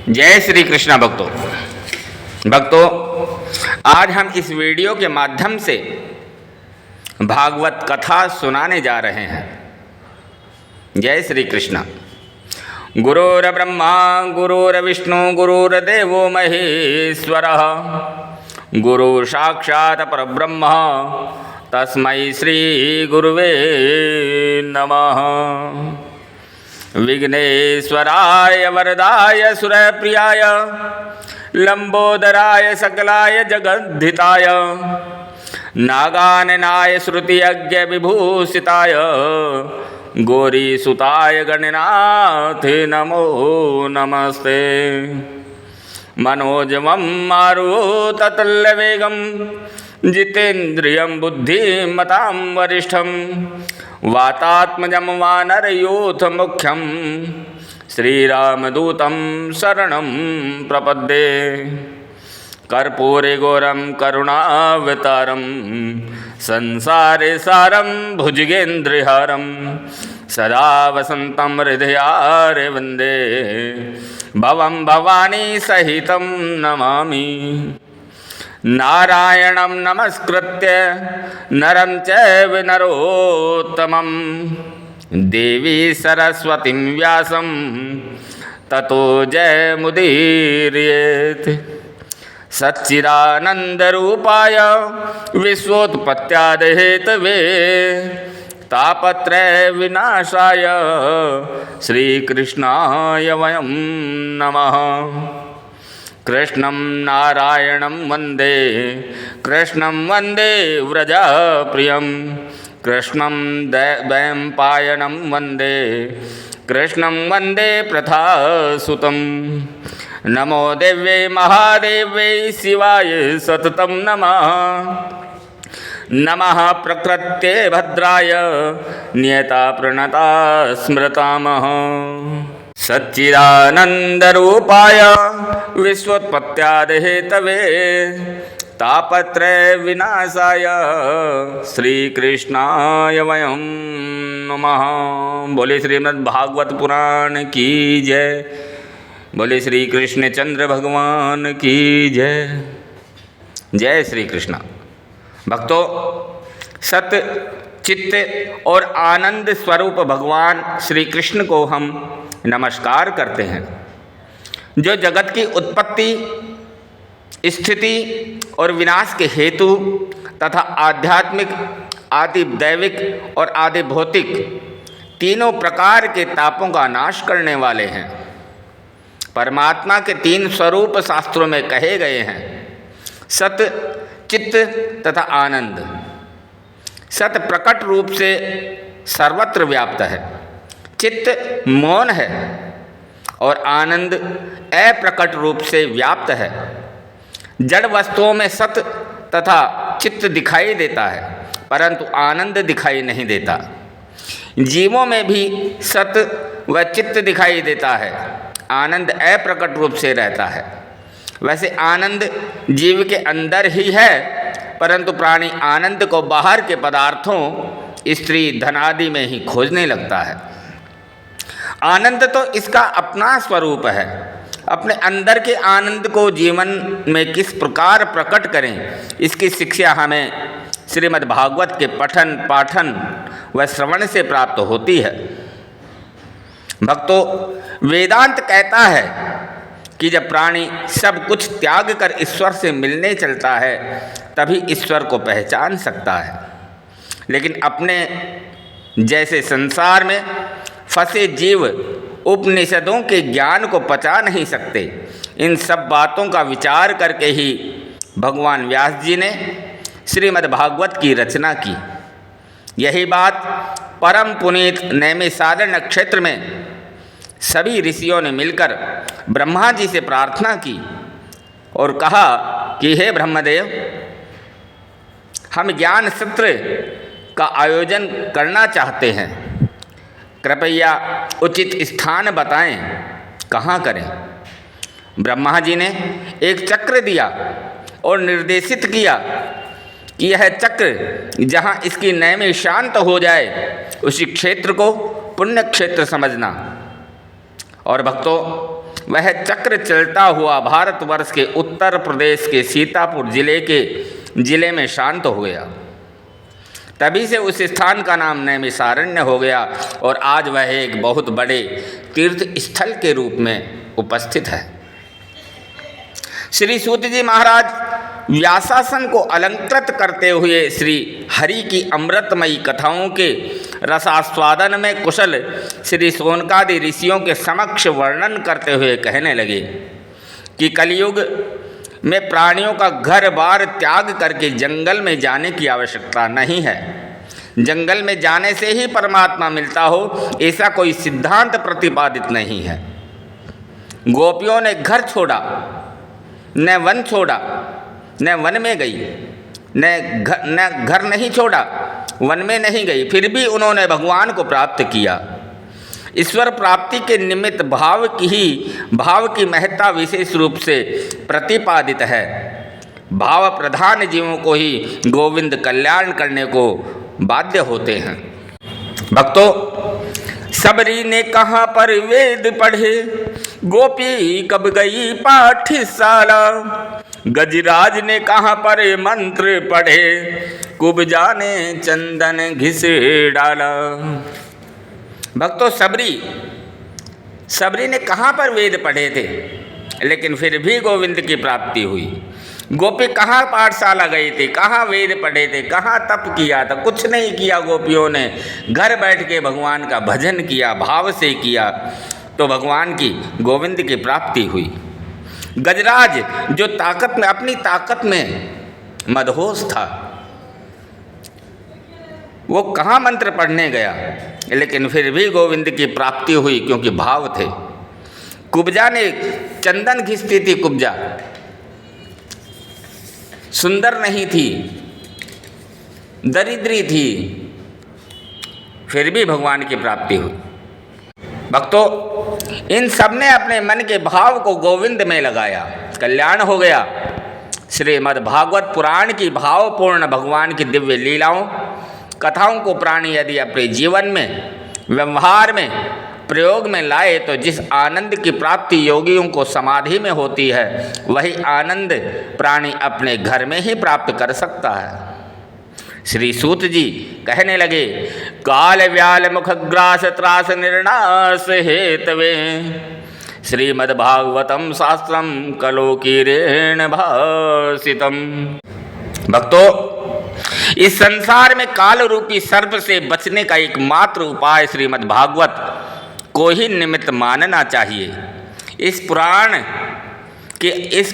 जय श्री कृष्णा भक्तों, आज हम इस वीडियो के माध्यम से भागवत कथा सुनाने जा रहे हैं। जय श्री कृष्णा। गुरुर्ब्रह्मा गुरुर्विष्णु गुरुर्देवो महेश्वरः, गुरु साक्षात् परब्रह्म तस्मै श्री गुरुवे नमः। विघ्नेश्वराय वरदाय सुरप्रियाय लंबोदराय सकलाय जगद्धिताय नागाननाय श्रुतियज्ञ विभूषिताय गौरीसुताय गणनाथे नमो नमस्ते। मनोजवं मारुततुल्यवेगं जितेन्द्रियं बुद्धिमतां वरिष्ठं वातात्मजं वानरयूथमुख्यं श्रीरामदूतं शरणं प्रपद्ये। कर्पूरे गौरं करुणावतारं संसारे सारं भुजगेन्द्रहारं सदा वसन्तं हृदयारे वन्दे भवं भवानी सहितं नमामि। नारायणं नमस्कृत्य नरं चैव नरोत्तमं देवी सरस्वतीं व्यासं ततो जयमुदीरयेत्। सच्चिदानन्दरूपाय विश्वोत्पत्त्यादिहेतवे तापत्रय विनाशाय श्रीकृष्णाय वयं नमः। कृष्णं नारायणं वन्दे कृष्णं वन्दे व्रजप्रियं कृष्णं द्वैपायनं वन्दे कृष्णं वन्दे प्रथासुतं। नमो देव्यै महादेव्यै शिवाय सततं नमः। नमः प्रकृत्यै भद्राय नियता प्रणता स्मृतामः। सच्चिदानन्दरूपाय विश्वोत्पत्त्यादिहेतवे तापत्रय विनाशाय श्रीकृष्णाय वयं नमः। बोले श्रीमद्भागवत पुराण की जय। बोले श्री कृष्णचंद्र भगवान की जय। जय श्री कृष्ण। भक्तों, सत्य, चित्त और आनंद स्वरूप भगवान श्री कृष्ण को हम नमस्कार करते हैं, जो जगत की उत्पत्ति, स्थिति और विनाश के हेतु तथा आध्यात्मिक, आदि दैविक और आदि भौतिक तीनों प्रकार के तापों का नाश करने वाले हैं। परमात्मा के तीन स्वरूप शास्त्रों में कहे गए हैं, सत, चित्त तथा आनंद। सत प्रकट रूप से सर्वत्र व्याप्त है, चित्त मौन है और आनंद अप्रकट रूप से व्याप्त है। जड़ वस्तुओं में सत तथा चित्त दिखाई देता है, परंतु आनंद दिखाई नहीं देता। जीवों में भी सत व चित्त दिखाई देता है, आनंद अप्रकट रूप से रहता है। वैसे आनंद जीव के अंदर ही है, परंतु प्राणी आनंद को बाहर के पदार्थों, स्त्री, धन आदि में ही खोजने लगता है। आनंद तो इसका अपना स्वरूप है। अपने अंदर के आनंद को जीवन में किस प्रकार प्रकट करें, इसकी शिक्षा हमें श्रीमद्भागवत के पठन, पाठन व श्रवण से प्राप्त होती है। भक्तों, वेदांत कहता है कि जब प्राणी सब कुछ त्याग कर ईश्वर से मिलने चलता है, तभी ईश्वर को पहचान सकता है। लेकिन अपने जैसे संसार में फंसे जीव उपनिषदों के ज्ञान को पचा नहीं सकते। इन सब बातों का विचार करके ही भगवान व्यास जी ने श्रीमद्भागवत की रचना की। यही बात परम पुनीत नैमिषारण्य नक्षत्र में सभी ऋषियों ने मिलकर ब्रह्मा जी से प्रार्थना की और कहा कि हे ब्रह्मदेव, हम ज्ञान सत्र का आयोजन करना चाहते हैं, कृपया उचित स्थान बताएं, कहाँ करें। ब्रह्मा जी ने एक चक्र दिया और निर्देशित किया कि यह चक्र जहाँ इसकी नैमी शांत हो जाए, उसी क्षेत्र को पुण्य क्षेत्र समझना। और भक्तों, वह चक्र चलता हुआ भारतवर्ष के उत्तर प्रदेश के सीतापुर जिले में शांत हो गया। तभी से उस स्थान का नाम नैमिषारण्य हो गया और आज वह एक बहुत बड़े तीर्थ स्थल के रूप में उपस्थित है। श्री सूत जी महाराज व्यासासन को अलंकृत करते हुए श्री हरि की अमृतमयी कथाओं के रसास्वादन में कुशल श्री शौनकादि ऋषियों के समक्ष वर्णन करते हुए कहने लगे कि कलयुग में प्राणियों का घर बार त्याग करके जंगल में जाने की आवश्यकता नहीं है। जंगल में जाने से ही परमात्मा मिलता हो ऐसा कोई सिद्धांत प्रतिपादित नहीं है। गोपियों ने घर छोड़ा, न वन छोड़ा, न वन में गई, न घर नहीं छोड़ा, वन में नहीं गई, फिर भी उन्होंने भगवान को प्राप्त किया। ईश्वर प्राप्ति के निमित्त भाव की महत्ता विशेष रूप से प्रतिपादित है। भाव प्रधान जीवों को ही गोविंद कल्याण करने को बाध्य होते हैं। भक्तों, सबरी ने कहाँ पर वेद पढ़े, गोपी कब गई पाठशाला, गजराज ने कहाँ पर मंत्र पढ़े, कुब्जा ने चंदन घिस डाला। भक्तों, सबरी ने कहाँ पर वेद पढ़े थे, लेकिन फिर भी गोविंद की प्राप्ति हुई। गोपी कहाँ पाठशाला गई थी, कहाँ वेद पढ़े थे, कहाँ तप किया था, कुछ नहीं किया। गोपियों ने घर बैठ के भगवान का भजन किया, भाव से किया, तो भगवान की गोविंद की प्राप्ति हुई। गजराज जो अपनी ताकत में मदहोश था, वो कहाँ मंत्र पढ़ने गया, लेकिन फिर भी गोविंद की प्राप्ति हुई क्योंकि भाव थे। कुब्जा ने चंदन घिसती थी, कुब्जा सुंदर नहीं थी, दरिद्री थी, फिर भी भगवान की प्राप्ति हुई। भक्तों, इन सब ने अपने मन के भाव को गोविंद में लगाया, कल्याण हो गया। श्रीमद् भागवत पुराण की भावपूर्ण भगवान की दिव्य लीलाओं कथाओं को प्राणी यदि अपने जीवन में व्यवहार में प्रयोग में लाए तो जिस आनंद की प्राप्ति योगियों को समाधि में होती है, वही आनंद प्राणी अपने घर में ही प्राप्त कर सकता है। श्री सूत जी कहने लगे, काल व्याल मुख ग्रास त्रास निर्नाश हेतवे, श्रीमद्भागवतम शास्त्रम कलोकीरेण भासितम। भक्तों, इस संसार में काल रूपी सर्प से बचने का एकमात्र उपाय श्रीमद् भागवत को ही निमित्त मानना चाहिए। इस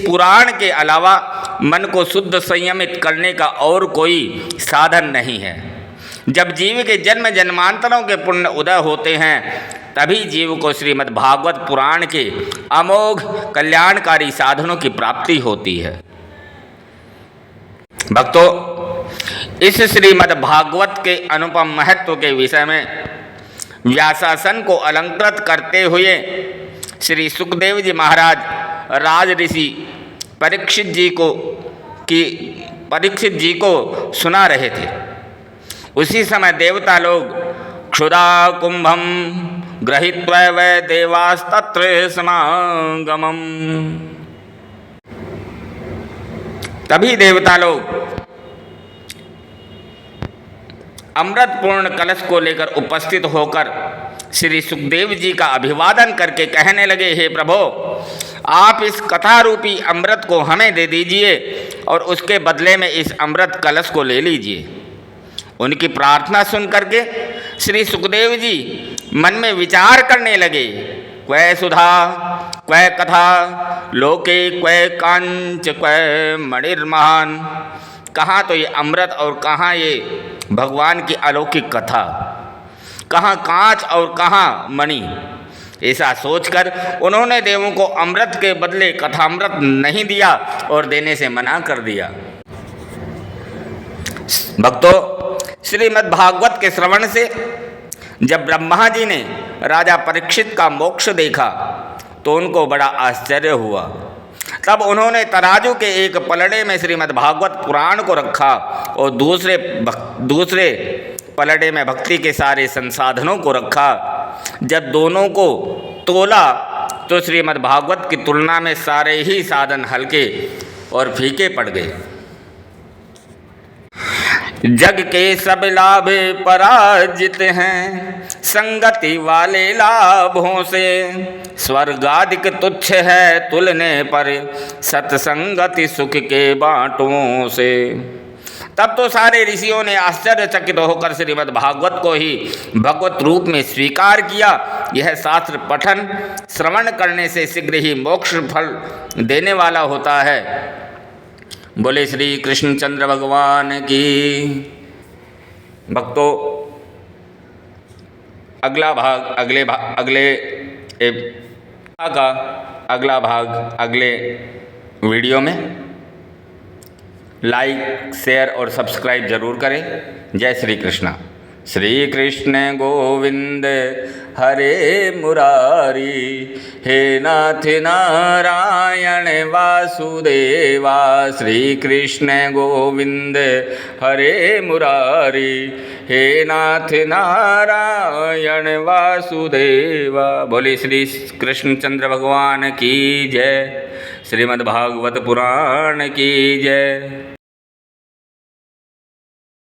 पुराण के अलावा मन को शुद्ध संयमित करने का और कोई साधन नहीं है। जब जीव के जन्म जन्मांतरों के पुण्य उदय होते हैं, तभी जीव को श्रीमद् भागवत पुराण के अमोघ कल्याणकारी साधनों की प्राप्ति होती है। भक्तों, इस श्रीमद् भागवत के अनुपम महत्व के विषय में व्यासासन को अलंकृत करते हुए श्री सुखदेव जी महाराज राज ऋषि परीक्षित जी को सुना रहे थे। उसी समय देवता लोग क्षुधा कुंभम गृहीत्वा वै देवास्तत्र समागमम्। तभी देवता लोग अमृतपूर्ण कलश को लेकर उपस्थित होकर श्री सुखदेव जी का अभिवादन करके कहने लगे, हे प्रभो, आप इस कथा रूपी अमृत को हमें दे दीजिए और उसके बदले में इस अमृत कलश को ले लीजिए। उनकी प्रार्थना सुन करके श्री सुखदेव जी मन में विचार करने लगे, क्वै सुधा क्वै कथा लोके क्वै कांच क्वै मणिर्महान। कहाँ तो ये अमृत और कहाँ ये भगवान की अलौकिक कथा, कहाँ कांच और कहाँ मणि। ऐसा सोचकर उन्होंने देवों को अमृत के बदले कथामृत नहीं दिया और देने से मना कर दिया। भक्तों, श्रीमद् भागवत के श्रवण से जब ब्रह्मा जी ने राजा परीक्षित का मोक्ष देखा तो उनको बड़ा आश्चर्य हुआ। तब उन्होंने तराजू के एक पलड़े में श्रीमद् भागवत पुराण को रखा और दूसरे पलड़े में भक्ति के सारे संसाधनों को रखा। जब दोनों को तोला तो श्रीमद् भागवत की तुलना में सारे ही साधन हल्के और फीके पड़ गए। जग के सब लाभ पराजित हैं संगति वाले लाभों से, स्वर्गादिक तुच्छ है तुलने पर सत्संगति सुख के बांटों से। तब तो सारे ऋषियों ने आश्चर्यचकित होकर श्रीमद् भागवत को ही भगवत रूप में स्वीकार किया। यह शास्त्र पठन श्रवण करने से शीघ्र ही मोक्ष फल देने वाला होता है। बोले श्री कृष्णचंद्र भगवान की। भक्तों, अगला भाग अगला भाग अगले वीडियो में लाइक, शेयर और सब्सक्राइब जरूर करें। जय श्री कृष्णा। श्री कृष्ण गोविंद हरे मुरारी, हे नाथ नारायण वासुदेवा। श्री कृष्ण गोविंद हरे मुरारी, हे नाथ नारायण वासुदेवा। बोले श्री कृष्णचंद्र भगवान की जय। श्रीमद् भागवत पुराण की जय।